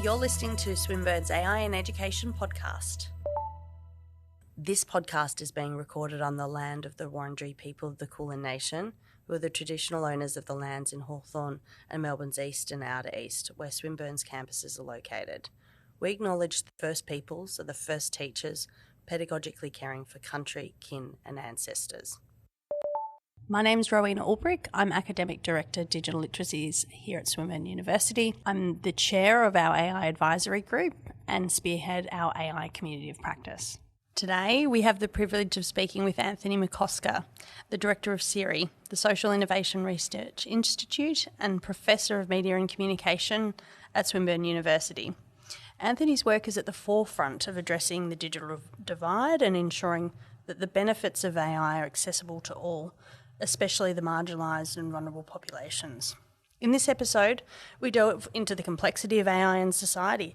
You're listening to Swinburne's AI in Education podcast. This podcast is being recorded on the land of the Wurundjeri people of the Kulin Nation, who are the traditional owners of the lands in Hawthorn and Melbourne's east and outer east, where Swinburne's campuses are located. We acknowledge the First Peoples are the first teachers, pedagogically caring for country, kin and ancestors. My name's Rowena Ulbrich. I'm Academic Director, Digital Literacies here at Swinburne University. I'm the chair of our AI Advisory Group and spearhead our AI Community of Practice. Today, we have the privilege of speaking with Anthony McCosker, the Director of SIRI, the Social Innovation Research Institute and Professor of Media and Communication at Swinburne University. Anthony's work is at the forefront of addressing the digital divide and ensuring that the benefits of AI are accessible to all, especially the marginalised and vulnerable populations. In this episode, we delve into the complexity of AI in society.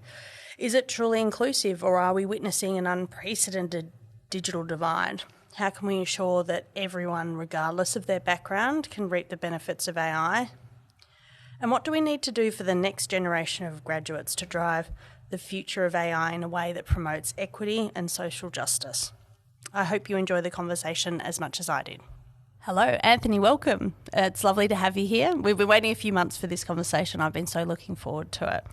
Is it truly inclusive, or are we witnessing an unprecedented digital divide? How can we ensure that everyone, regardless of their background, can reap the benefits of AI? And what do we need to do for the next generation of graduates to drive the future of AI in a way that promotes equity and social justice? I hope you enjoy the conversation as much as I did. Hello, Anthony, welcome. It's lovely to have you here. We've been waiting a few months for this conversation. I've been so looking forward to it.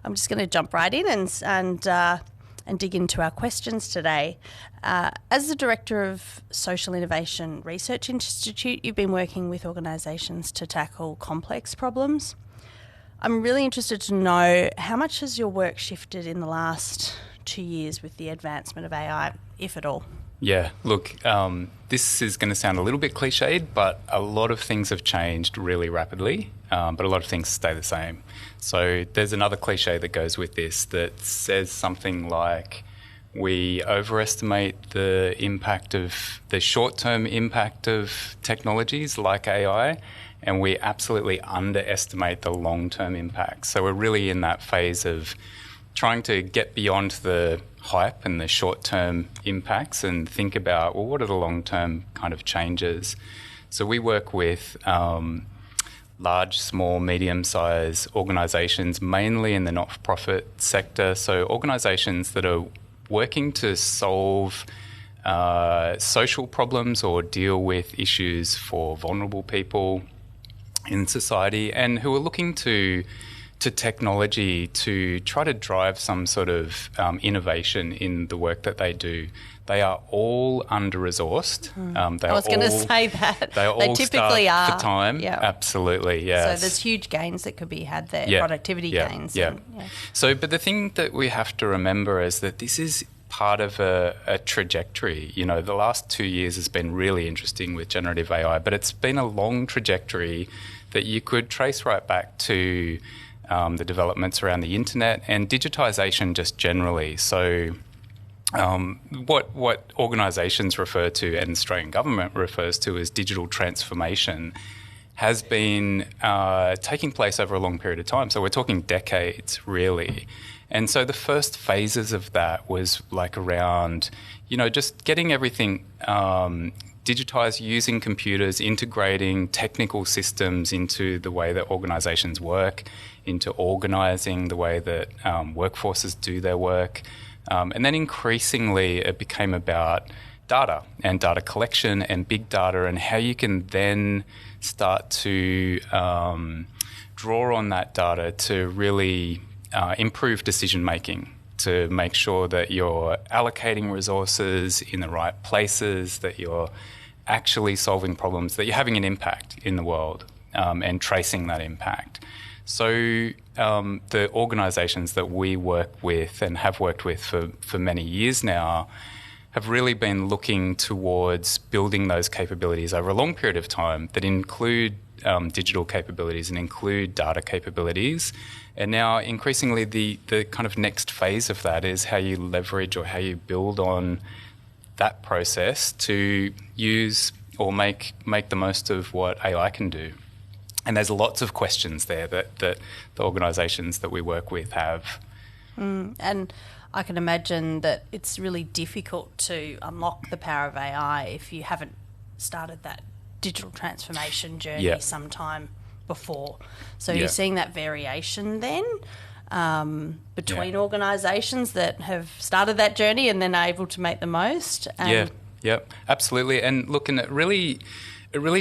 I'm just going to jump right in and dig into our questions today. As the Director of Social Innovation Research Institute, you've been working with organisations to tackle complex problems. I'm really interested to know, how much has your work shifted in the last 2 years with the advancement of AI, if at all? Yeah, look, this is going to sound a little bit cliched, but a lot of things have changed really rapidly, but a lot of things stay the same. So there's another cliche that goes with this that says something like, we overestimate the short-term impact of technologies like AI, and we absolutely underestimate the long-term impact. So we're really in that phase of trying to get beyond the hype and the short-term impacts and think about, well, what are the long-term kind of changes? So we work with large, small, medium-sized organisations, mainly in the not-for-profit sector. So organisations that are working to solve social problems or deal with issues for vulnerable people in society, and who are looking to technology to try to drive some sort of innovation in the work that they do. They are all under-resourced. I was going to say that. They typically are. For time. Yep. Absolutely, yes. So there's huge gains that could be had there, productivity gains. Yeah. So, but the thing that we have to remember is that this is part of a trajectory. You know, the last 2 years has been really interesting with generative AI, but it's been a long trajectory that you could trace right back to the developments around the internet and digitisation just generally. So what organisations refer to and the Australian government refers to as digital transformation has been taking place over a long period of time. So we're talking decades, really. And so the first phases of that was like around, you know, just getting everything digitised, using computers, integrating technical systems into the way that organisations work, into organising the way that workforces do their work. And then increasingly it became about data and data collection and big data, and how you can then start to draw on that data to really improve decision making, to make sure that you're allocating resources in the right places, that you're actually solving problems, that you're having an impact in the world, and tracing that impact. So the organisations that we work with and have worked with for many years now have really been looking towards building those capabilities over a long period of time that include digital capabilities and include data capabilities. And now increasingly the kind of next phase of that is how you leverage or how you build on that process to use or make the most of what AI can do. And there's lots of questions there that the organisations that we work with have. And I can imagine that it's really difficult to unlock the power of AI if you haven't started that digital transformation journey sometime before. So you're seeing that variation then. between organisations that have started that journey and then are able to make the most. Absolutely. And look, and it really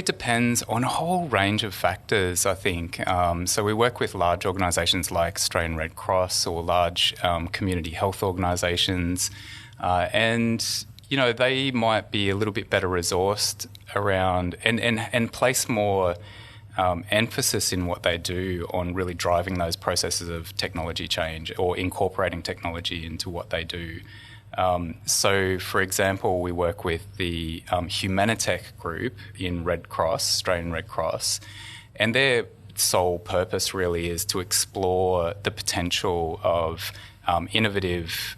depends on a whole range of factors, I think. So we work with large organisations like Australian Red Cross or large community health organisations, and they might be a little bit better resourced around and place more emphasis in what they do on really driving those processes of technology change or incorporating technology into what they do. So, for example, we work with the Humanitech group in Red Cross, Australian Red Cross, and their sole purpose really is to explore the potential of innovative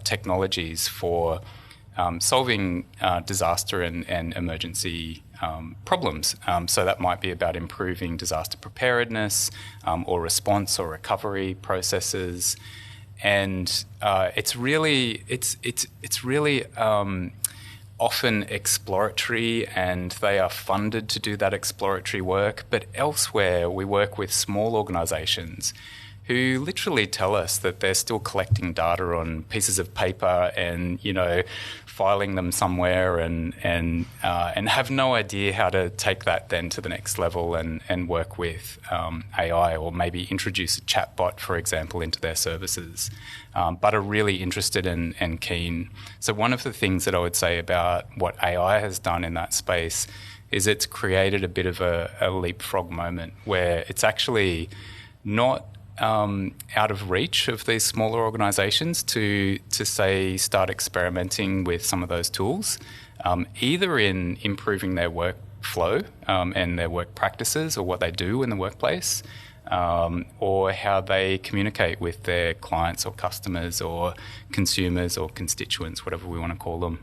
technologies for solving disaster and emergency problems. So that might be about improving disaster preparedness or response or recovery processes. And it's really often exploratory, and they are funded to do that exploratory work. But elsewhere, we work with small organisations who literally tell us that they're still collecting data on pieces of paper and filing them somewhere and have no idea how to take that then to the next level and work with AI, or maybe introduce a chatbot, for example, into their services, but are really interested and keen. So one of the things that I would say about what AI has done in that space is it's created a bit of a leapfrog moment where it's actually not out of reach of these smaller organisations to say start experimenting with some of those tools, either in improving their workflow and their work practices or what they do in the workplace, or how they communicate with their clients or customers or consumers or constituents, whatever we want to call them.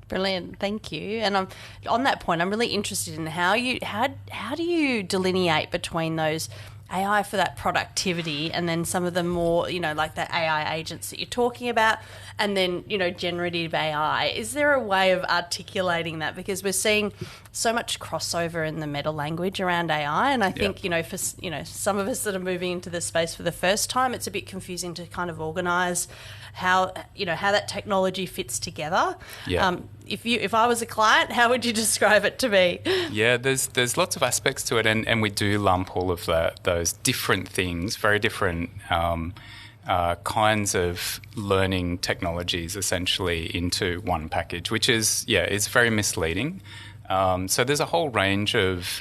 Brilliant, thank you. And on that point, I'm really interested in how do you delineate between those AI for that productivity and then some of the more, like the AI agents that you're talking about, and then, generative AI. Is there a way of articulating that? Because we're seeing so much crossover in the meta language around AI, and I think, for some of us that are moving into this space for the first time, it's a bit confusing to kind of organise how that technology fits together. If I was a client, how would you describe it to me? Yeah, there's lots of aspects to it, and we do lump all of those different things, very different kinds of learning technologies essentially into one package, which is very misleading. So there's a whole range of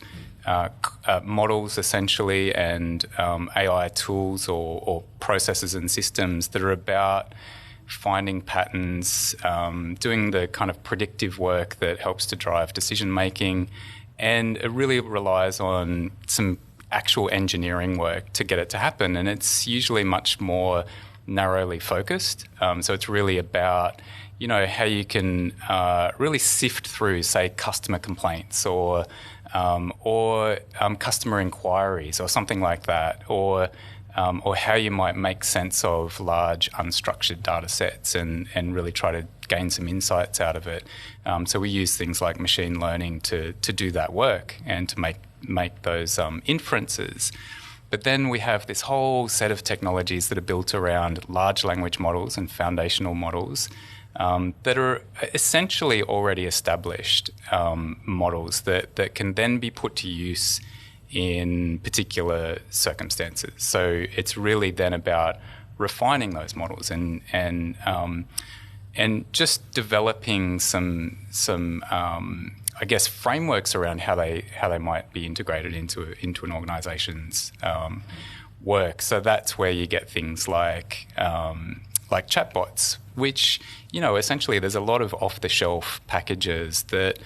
models essentially and AI tools or processes and systems that are about finding patterns, doing the kind of predictive work that helps to drive decision making, and it really relies on some actual engineering work to get it to happen, and it's usually much more narrowly focused. So it's really about how you can really sift through, say, customer complaints or customer inquiries or something like that, or how you might make sense of large unstructured data sets and really try to gain some insights out of it. So we use things like machine learning to do that work and to make those inferences. But then we have this whole set of technologies that are built around large language models and foundational models that are essentially already established models that can then be put to use in particular circumstances. So it's really then about refining those models and just developing some I guess frameworks around how they might be integrated into an organisation's work. So that's where you get things like chatbots, which essentially there's a lot of off-the-shelf packages that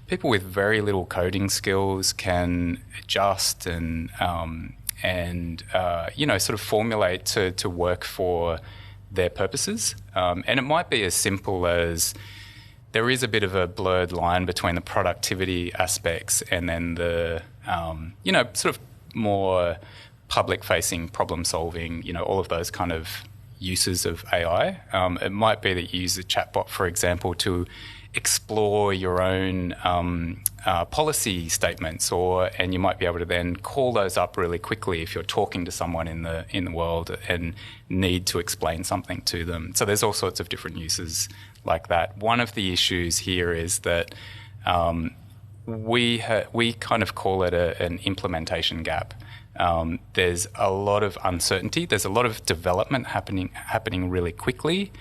people with very little coding skills can adjust and sort of formulate to work for their purposes. And it might be as simple as there is a bit of a blurred line between the productivity aspects and then the sort of more public-facing problem-solving, all of those kind of uses of AI. It might be that you use a chatbot, for example, to explore your own policy statements, and you might be able to then call those up really quickly if you're talking to someone in the world and need to explain something to them. So there's all sorts of different uses like that. One of the issues here is that we kind of call it an implementation gap. There's a lot of uncertainty. There's a lot of development happening really quickly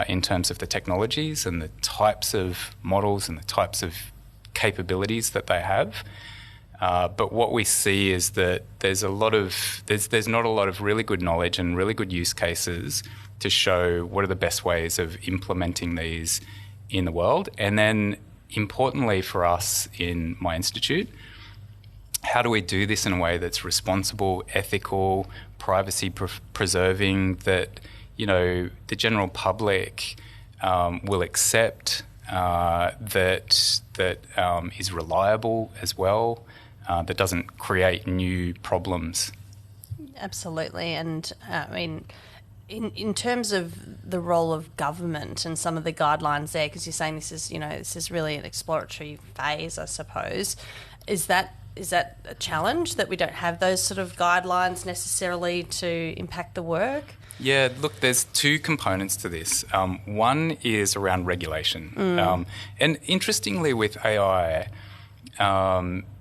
in terms of the technologies and the types of models and the types of capabilities that they have. But what we see is that there's not a lot of really good knowledge and really good use cases to show what are the best ways of implementing these in the world. And then importantly for us in my institute, how do we do this in a way that's responsible, ethical, privacy preserving, that the general public will accept, that is reliable as well, that doesn't create new problems. Absolutely. And in terms of the role of government and some of the guidelines there, because you're saying this is really an exploratory phase, I suppose, is that a challenge that we don't have those sort of guidelines necessarily to impact the work? Yeah, look, there's two components to this. One is around regulation. And interestingly with AI,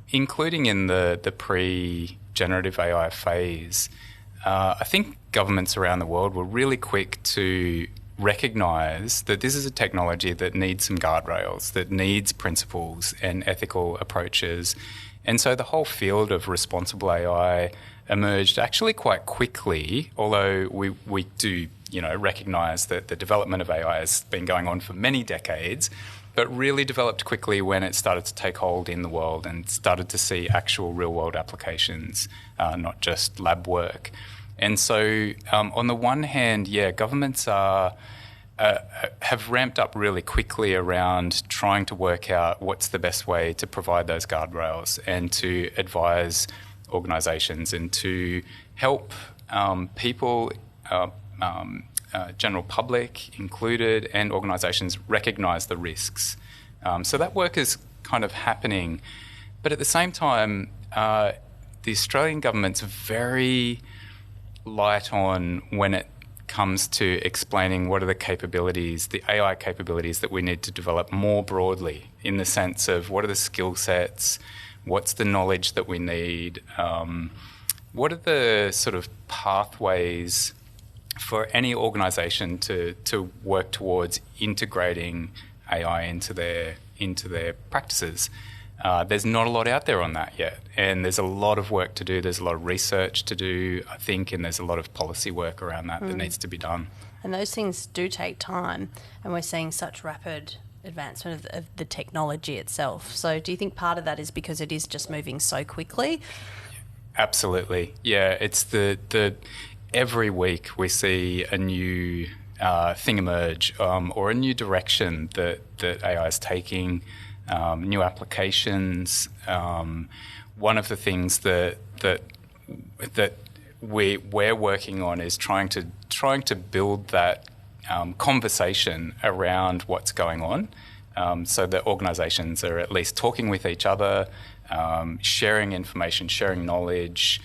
including in the pre-generative AI phase, I think governments around the world were really quick to recognise that this is a technology that needs some guardrails, that needs principles and ethical approaches. And so the whole field of responsible AI emerged actually quite quickly, although we do recognise that the development of AI has been going on for many decades, but really developed quickly when it started to take hold in the world and started to see actual real-world applications, not just lab work. And so on the one hand, governments have ramped up really quickly around trying to work out what's the best way to provide those guardrails and to advise organisations and to help people, general public included, and organisations recognise the risks. So that work is kind of happening. But at the same time, the Australian government's very light on when it comes to explaining what are the capabilities, the AI capabilities that we need to develop more broadly, in the sense of what are the skill sets, what's the knowledge that we need, what are the sort of pathways for any organisation to work towards integrating AI into their practices. There's not a lot out there on that yet, and there's a lot of work to do. There's a lot of research to do, I think, and there's a lot of policy work around that needs to be done. And those things do take time, and we're seeing such rapid advancement of the technology itself. So do you think part of that is because it is just moving so quickly? Absolutely. Yeah, it's the every week we see a new thing emerge, or a new direction that AI is taking. New applications. One of the things that we're working on is trying to build that conversation around what's going on, so that organisations are at least talking with each other, sharing information, sharing knowledge,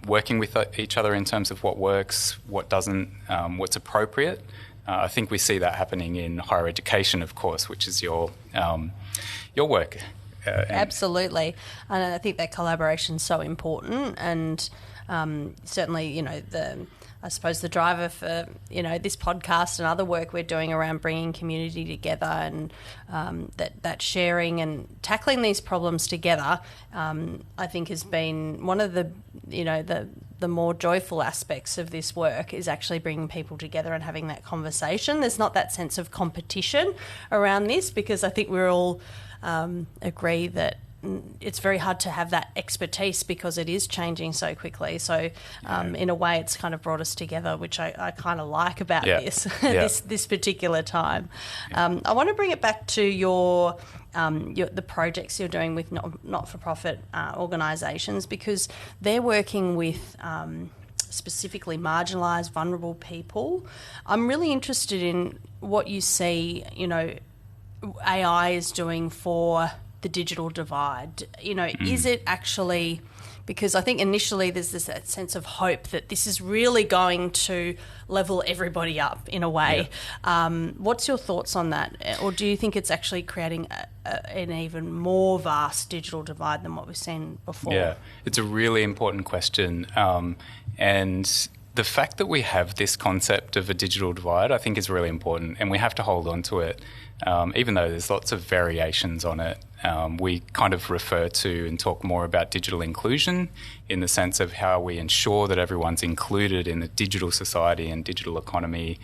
working with each other in terms of what works, what doesn't, what's appropriate. I think we see that happening in higher education, of course, which is your work. Absolutely. And I think that collaboration is so important, and certainly, I suppose the driver for, this podcast and other work we're doing around bringing community together and that sharing and tackling these problems together, I think has been one of the more joyful aspects of this work, is actually bringing people together and having that conversation. There's not that sense of competition around this, because I think we're all agree that it's very hard to have that expertise because it is changing so quickly. So in a way, it's kind of brought us together, which I kind of like about this particular time. I want to bring it back to the projects you're doing with not-for-profit organisations, because they're working with specifically marginalised, vulnerable people. I'm really interested in what you see, AI is doing for the digital divide? Is it actually, because I think initially there's this sense of hope that this is really going to level everybody up in a way. Yeah. What's your thoughts on that? Or do you think it's actually creating an even more vast digital divide than what we've seen before? Yeah, it's a really important question. And the fact that we have this concept of a digital divide, I think, is really important, and we have to hold on to it. Even though there's lots of variations on it, we kind of refer to and talk more about digital inclusion in the sense of how we ensure that everyone's included in the digital society and digital economy.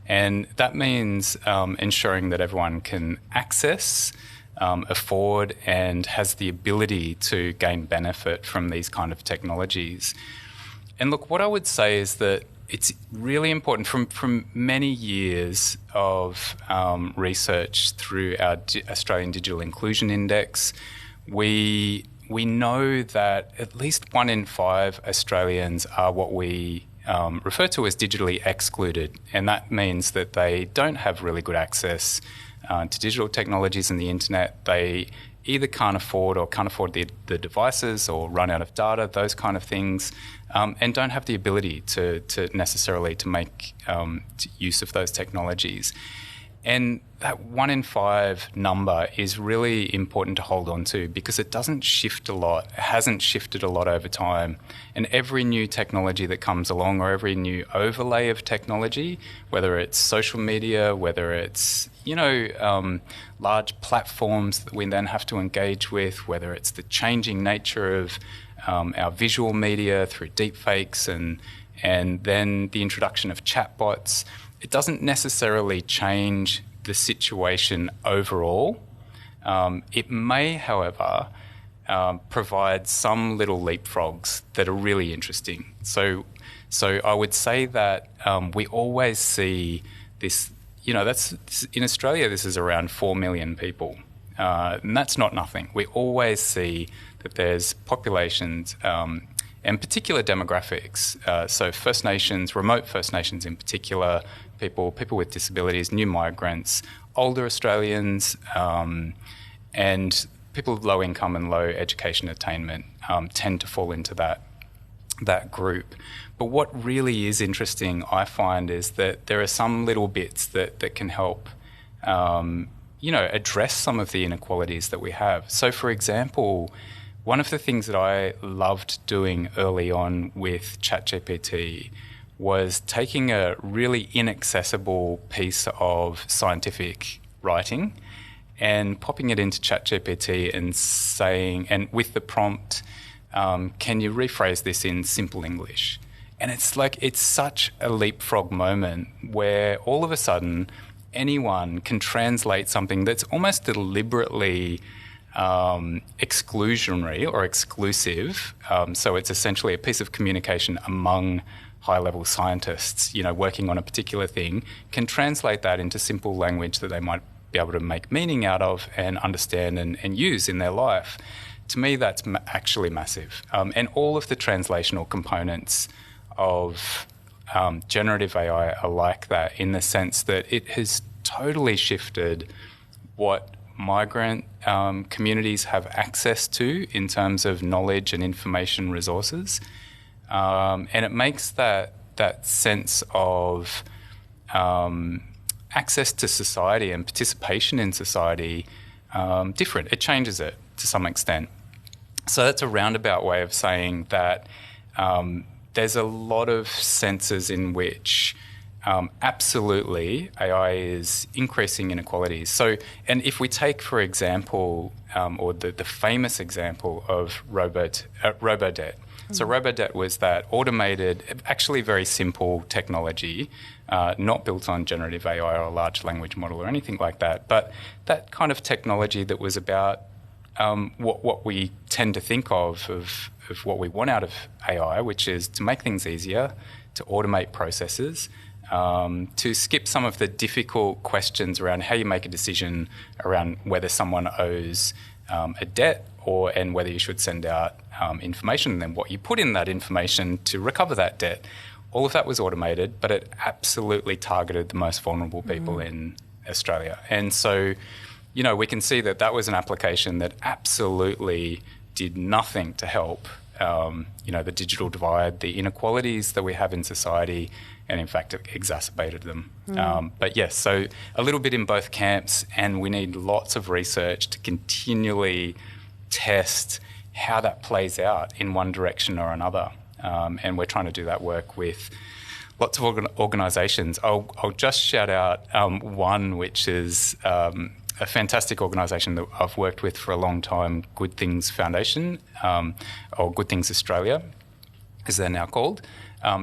And that means ensuring that everyone can access, afford, and has the ability to gain benefit from these kind of technologies. And look, what I would say is that it's really important from many years of research through our Australian Digital Inclusion Index. We know that at least 1 in 5 Australians are what we refer to as digitally excluded, and that means that they don't have really good access to digital technologies and the internet. They either can't afford the devices or run out of data, those kind of things, and don't have the ability to necessarily to make use of those technologies. And that 1 in 5 number is really important to hold on to because it doesn't shift a lot. It hasn't shifted a lot over time. And every new technology that comes along, or every new overlay of technology, whether it's social media, whether it's large platforms that we then have to engage with, whether it's the changing nature of our visual media through deepfakes and then the introduction of chatbots, it doesn't necessarily change the situation overall. It may, however, provide some little leapfrogs that are really interesting. So I would say that we always see this. That's in Australia. This is around 4 million people, and that's not nothing. We always see that there's populations and particular demographics. So First Nations, remote First Nations in particular, people with disabilities, new migrants, older Australians, and people of low income and low education attainment tend to fall into that group. But what really is interesting, I find, is that there are some little bits that can help address some of the inequalities that we have. So, for example, one of the things that I loved doing early on with ChatGPT was taking a really inaccessible piece of scientific writing and popping it into ChatGPT and saying, and with the prompt, can you rephrase this in simple English? And it's such a leapfrog moment where all of a sudden anyone can translate something that's almost deliberately exclusionary or exclusive. So it's essentially a piece of communication among high-level scientists, working on a particular thing, can translate that into simple language that they might be able to make meaning out of and understand and use in their life. To me, that's actually massive. And all of the translational components of generative AI are like that, in the sense that it has totally shifted what migrant communities have access to in terms of knowledge and information resources. And it makes that sense of access to society and participation in society different. It changes it to some extent. So that's a roundabout way of saying that there's a lot of senses in which absolutely AI is increasing inequalities. So, and if we take, for example, or the famous example of robodebt. So robodebt was that automated, actually very simple technology, not built on generative AI or a large language model or anything like that, but that kind of technology that was about what we tend to think of what we want out of AI, which is to make things easier, to automate processes, to skip some of the difficult questions around how you make a decision around whether someone owes a debt and whether you should send out information, and then what you put in that information to recover that debt. All of that was automated, but it absolutely targeted the most vulnerable people in Australia. And so we can see that was an application that absolutely did nothing to help, the digital divide, the inequalities that we have in society, and in fact it exacerbated them. But yes, so a little bit in both camps, and we need lots of research to continually test how that plays out in one direction or another. And we're trying to do that work with lots of organisations. I'll just shout out one, which is a fantastic organisation that I've worked with for a long time, Good Things Foundation, or Good Things Australia, as they're now called.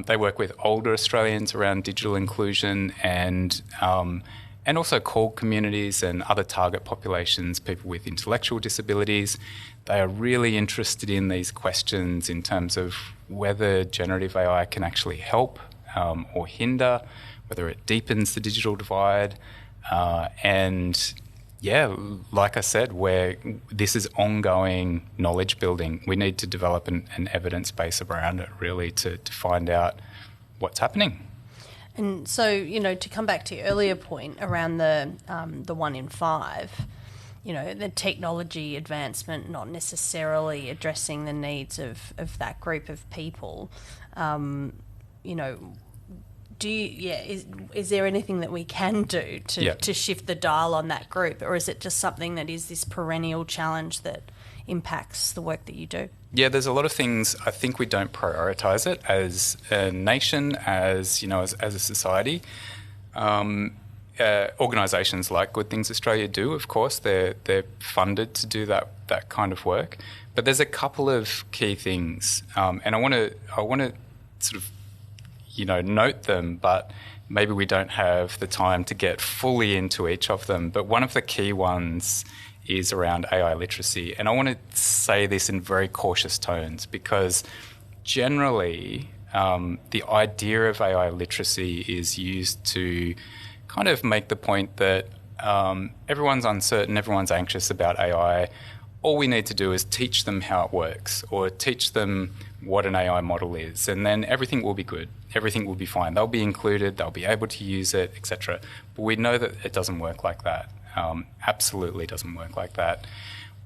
They work with older Australians around digital inclusion and also CALD communities and other target populations, people with intellectual disabilities. They are really interested in these questions in terms of whether generative AI can actually help or hinder, whether it deepens the digital divide. And yeah, like I said, where this is ongoing knowledge building, we need to develop an evidence base around it really to find out what's happening. And so, to come back to your earlier point around the 1 in 5, the technology advancement not necessarily addressing the needs of that group of people, is there anything that we can do to shift the dial on that group, or is it just something that is this perennial challenge that impacts the work that you do? Yeah, there's a lot of things. I think we don't prioritise it as a nation, as a society. Organisations like Good Things Australia do, of course. They're funded to do that kind of work. But there's a couple of key things, and I want to sort of note them, but maybe we don't have the time to get fully into each of them. But one of the key ones is around AI literacy. And I want to say this in very cautious tones because generally the idea of AI literacy is used to kind of make the point that everyone's uncertain, everyone's anxious about AI. All we need to do is teach them how it works or teach them what an AI model is, and then everything will be good. Everything will be fine. They'll be included, they'll be able to use it, etc. But we know that it doesn't work like that. Absolutely doesn't work like that.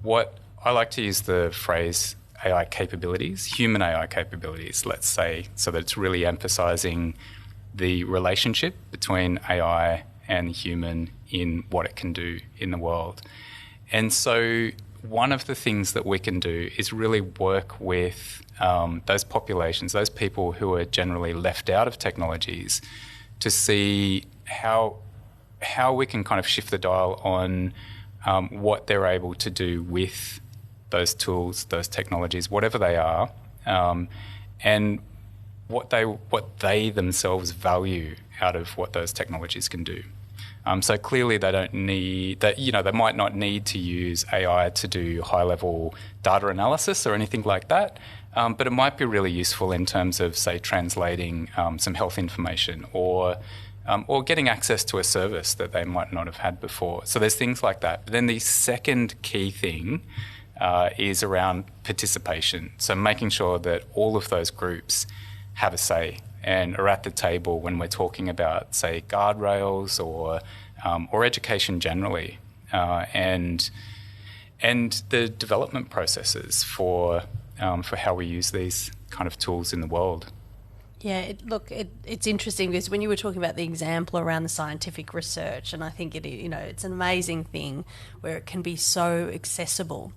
What I like to use the phrase AI capabilities, human AI capabilities, let's say, so that it's really emphasising the relationship between AI and the human in what it can do in the world. And so one of the things that we can do is really work with those populations, those people who are generally left out of technologies, to see how we can kind of shift the dial on what they're able to do with those tools, those technologies, whatever they are, and what they themselves value out of what those technologies can do. So clearly they don't need that. They might not need to use AI to do high-level data analysis or anything like that, but it might be really useful in terms of, say, translating some health information or getting access to a service that they might not have had before. So there's things like that. But then the second key thing is around participation. So making sure that all of those groups have a say and are at the table when we're talking about, say, guardrails or education generally, and the development processes for how we use these kind of tools in the world. Yeah, it's interesting because when you were talking about the example around the scientific research, and I think it's an amazing thing where it can be so accessible.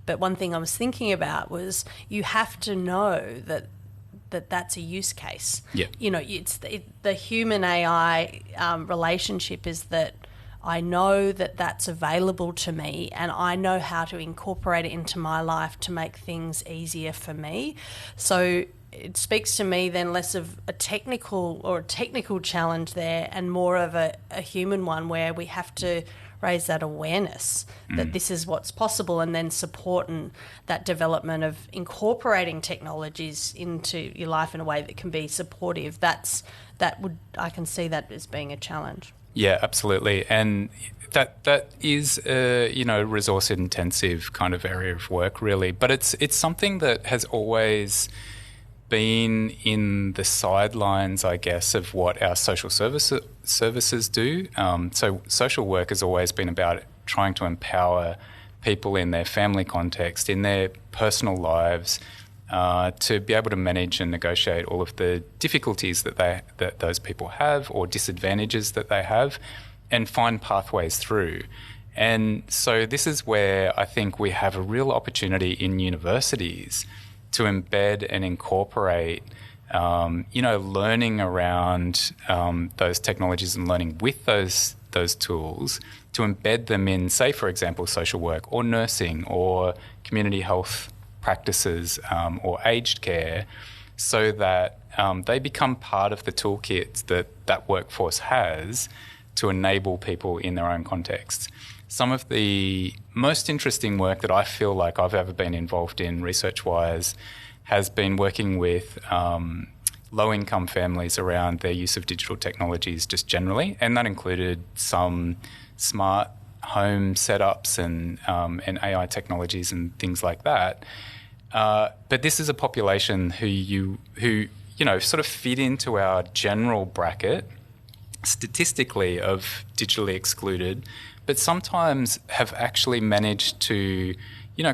But one thing I was thinking about was you have to know that's a use case. Yeah. It's the human AI relationship is that I know that that's available to me and I know how to incorporate it into my life to make things easier for me. So it speaks to me then less of a technical challenge there and more of a human one where we have to raise that awareness that this is what's possible and then supporting that development of incorporating technologies into your life in a way that can be supportive. I can see that as being a challenge. Yeah, absolutely. And that is a resource intensive kind of area of work really, but it's something that has always been in the sidelines, I guess, of what our social services do. So social work has always been about trying to empower people in their family context, in their personal lives, to be able to manage and negotiate all of the difficulties that those people have, or disadvantages that they have, and find pathways through. And so this is where I think we have a real opportunity in universities to embed and incorporate, learning around those technologies and learning with those tools, to embed them in, say, for example, social work or nursing or community health practices, or aged care, so that they become part of the toolkit that workforce has to enable people in their own contexts. Some of the most interesting work that I feel like I've ever been involved in research-wise has been working with low-income families around their use of digital technologies just generally, and that included some smart home setups and AI technologies and things like that. But this is a population who sort of fit into our general bracket statistically of digitally excluded, but sometimes have actually managed to,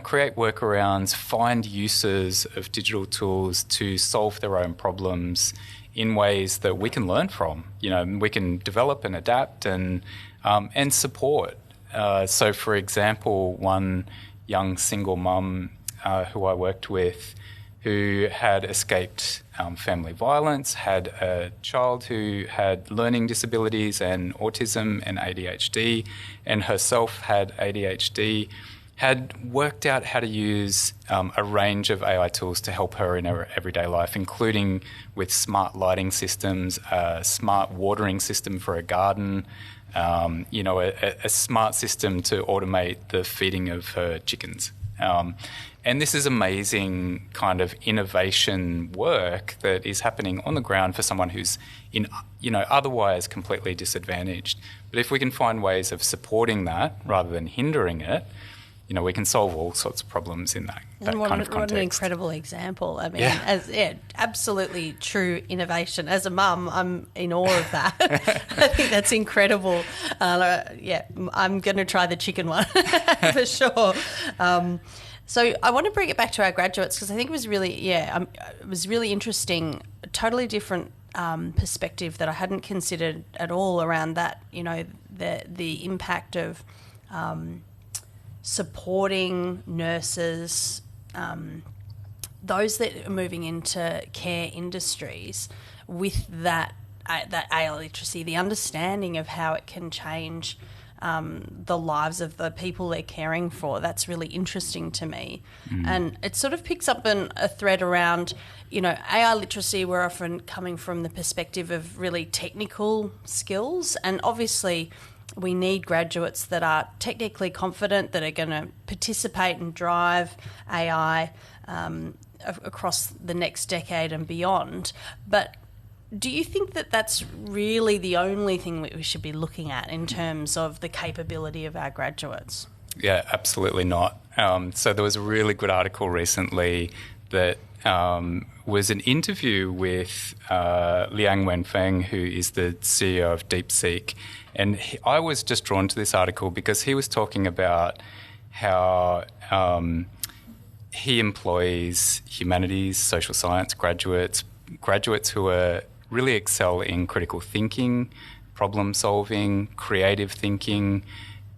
create workarounds, find uses of digital tools to solve their own problems in ways that we can learn from. We can develop and adapt and support. So, for example, one young single mum who I worked with, who had escaped family violence, had a child who had learning disabilities and autism and ADHD, and herself had ADHD, had worked out how to use a range of AI tools to help her in her everyday life, including with smart lighting systems, a smart watering system for a garden, a smart system to automate the feeding of her chickens. And this is amazing kind of innovation work that is happening on the ground for someone who's otherwise completely disadvantaged. But if we can find ways of supporting that rather than hindering it, we can solve all sorts of problems in that kind of context. What an incredible example. I mean, absolutely true innovation. As a mum, I'm in awe of that. I think that's incredible. I'm going to try the chicken one for sure. So I want to bring it back to our graduates, because I think it was really interesting, a totally different perspective that I hadn't considered at all around that, the impact of supporting nurses, those that are moving into care industries with that AI literacy, the understanding of how it can change the lives of the people they're caring for. That's really interesting to me. And it sort of picks up a thread around, AI literacy. We're often coming from the perspective of really technical skills, and obviously we need graduates that are technically confident, that are going to participate and drive AI across the next decade and beyond. But do you think that that's really the only thing that we should be looking at in terms of the capability of our graduates? Yeah, absolutely not. So there was a really good article recently that was an interview with Liang Wenfeng, who is the CEO of DeepSeek. And I was just drawn to this article because he was talking about how he employs humanities, social science graduates who are really excel in critical thinking, problem solving, creative thinking,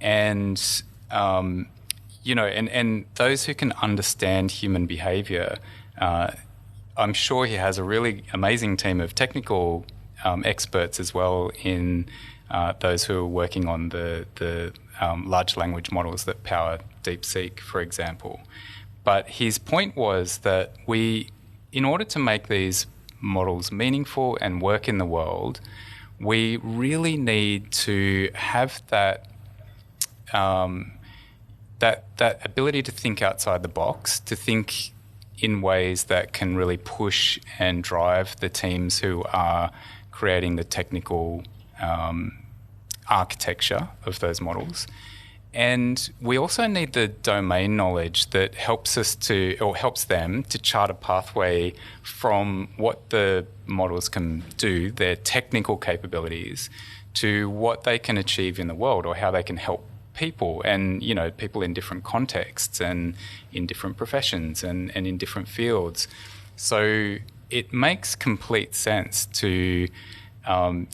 and and those who can understand human behaviour. I'm sure he has a really amazing team of technical experts as well in those who are working on the large language models that power DeepSeek, for example. But his point was that in order to make these models meaningful and work in the world, we really need to have that ability to think outside the box, to think in ways that can really push and drive the teams who are creating the technical architecture of those models. And we also need the domain knowledge that helps them to chart a pathway from what the models can do, their technical capabilities, to what they can achieve in the world, or how they can help people and, you know, people in different contexts and in different professions and in different fields. So it makes complete sense to,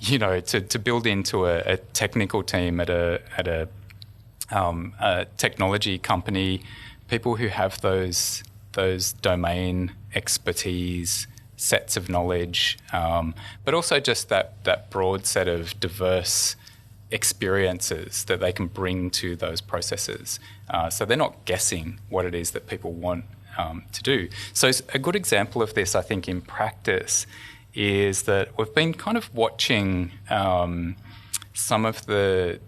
you know, to build into a technical team at a technology company, people who have those domain expertise, sets of knowledge, but also just that broad set of diverse experiences that they can bring to those processes. So they're not guessing what it is that people want to do. So a good example of this, I think, in practice is that we've been kind of watching some of the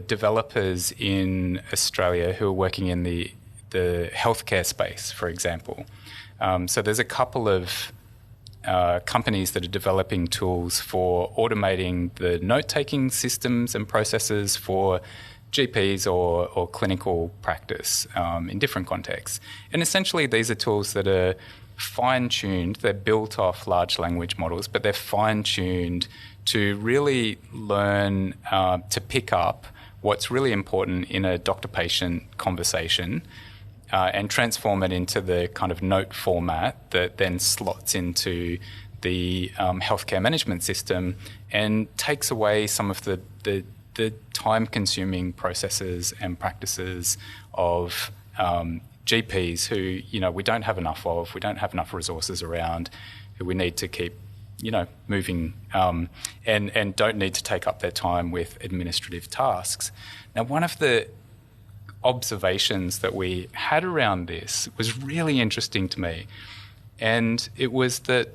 developers in Australia who are working in the healthcare space, for example. So there's a couple of companies that are developing tools for automating the note-taking systems and processes for GPs or clinical practice in different contexts. And essentially these are tools that are fine-tuned. They're built off large language models, but they're fine-tuned to really learn to pick up what's really important in a doctor-patient conversation and transform it into the kind of note format that then slots into the healthcare management system and takes away some of the time-consuming processes and practices of GPs who, you know, we don't have enough of, we don't have enough resources around, who we need to keep, you know, moving and don't need to take up their time with administrative tasks. Now, one of the observations that we had around this was really interesting to me, and it was that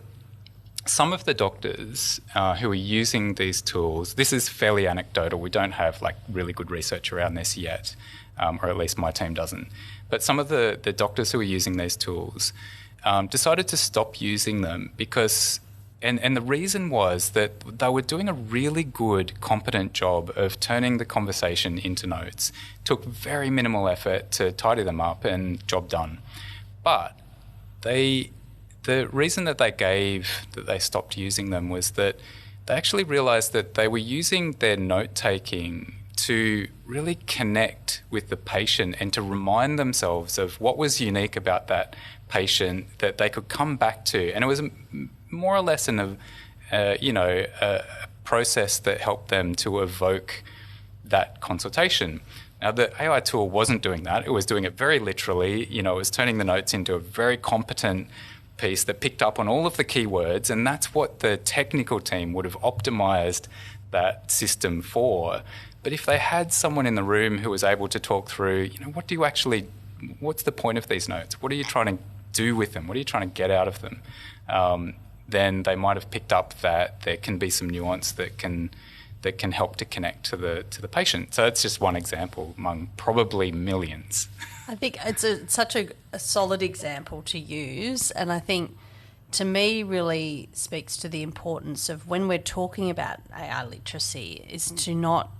some of the doctors who are using these tools, this is fairly anecdotal, we don't have like really good research around this yet, or at least my team doesn't, but some of the doctors who are using these tools decided to stop using them because and the reason was that they were doing a really good, competent job of turning the conversation into notes. It took very minimal effort to tidy them up and job done. But the reason that they gave that they stopped using them was that they actually realised that they were using their note-taking to really connect with the patient and to remind themselves of what was unique about that patient that they could come back to. And it was more or less a process that helped them to evoke that consultation. Now, the AI tool wasn't doing that. It was doing it very literally. You know, it was turning the notes into a very competent piece that picked up on all of the keywords, and that's what the technical team would have optimized that system for. But if they had someone in the room who was able to talk through, you know, what's the point of these notes? What are you trying to do with them? What are you trying to get out of them? Then they might have picked up that there can be some nuance that can help to connect to the patient. So it's just one example among probably millions. I think it's such a solid example to use, and I think to me really speaks to the importance of when we're talking about AI literacy is to not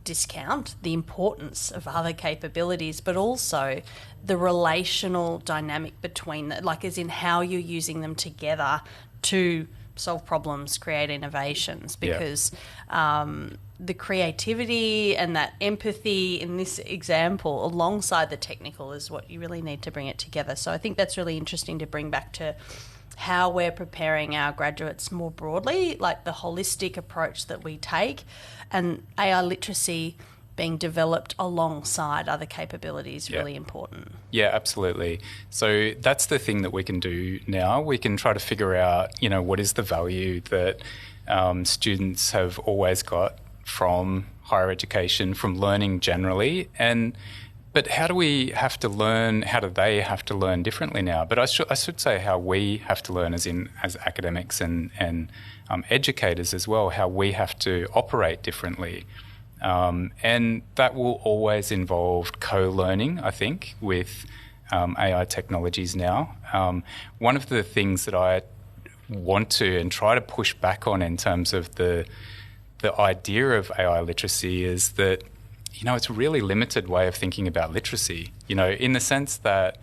discount the importance of other capabilities, but also the relational dynamic between them, like as in how you're using them together to solve problems, create innovations, because the creativity and that empathy in this example alongside the technical is what you really need to bring it together. So I think that's really interesting to bring back to how we're preparing our graduates more broadly, like the holistic approach that we take, and AI literacy being developed alongside other capabilities really important. Yeah, absolutely. So that's the thing that we can do now. We can try to figure out, you know, what is the value that students have always got from higher education, from learning generally, but how do they have to learn differently now? But I should say how we have to learn as academics and educators as well, how we have to operate differently. And that will always involve co-learning, I think, with AI technologies now. One of the things that I want to and try to push back on in terms of the idea of AI literacy is that, you know, it's a really limited way of thinking about literacy, you know, in the sense that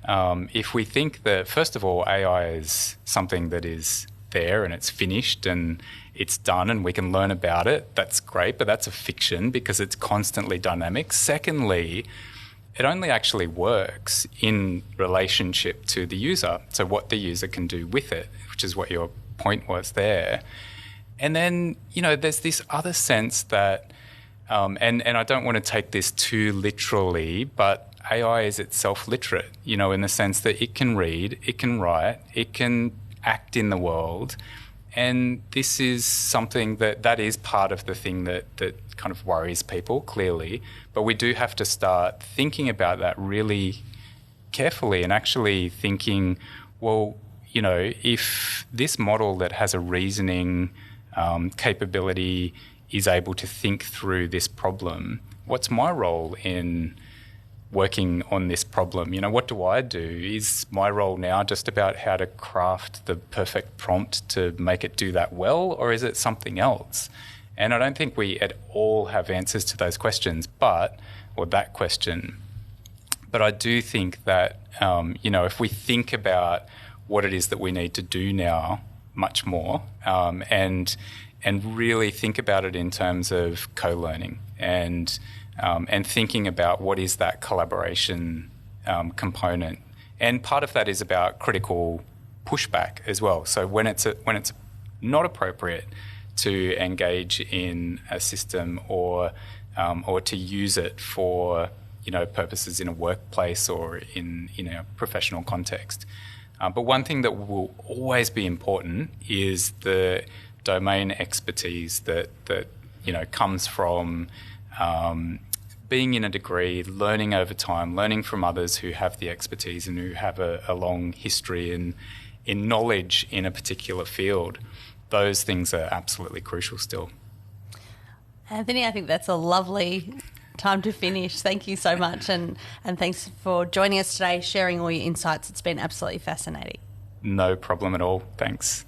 if we think that, first of all, AI is something that is there and it's finished and it's done and we can learn about it. That's great, but that's a fiction because it's constantly dynamic. Secondly, it only actually works in relationship to the user, so what the user can do with it, which is what your point was there. And then, there's this other sense that, and I don't want to take this too literally, but AI is itself literate, in the sense that it can read, it can write, it can act in the world. And this is something that is part of the thing that kind of worries people, clearly. But we do have to start thinking about that really carefully and actually thinking, well, if this model that has a reasoning capability is able to think through this problem, what's my role in working on this problem? What do I do? Is my role now just about how to craft the perfect prompt to make it do that well, or is it something else? And I don't think we at all have answers to those questions, or that question. But I do think that, if we think about what it is that we need to do now much more, and really think about it in terms of co-learning and thinking about what is that collaboration component. And part of that is about critical pushback as well. So when it's not appropriate to engage in a system or to use it for purposes in a workplace or in a professional context. But one thing that will always be important is the domain expertise that comes from being in a degree, learning over time, learning from others who have the expertise and who have a long history in knowledge in a particular field. Those things are absolutely crucial still. Anthony, I think that's a lovely time to finish. Thank you so much, and thanks for joining us today, sharing all your insights. It's been absolutely fascinating. No problem at all. Thanks.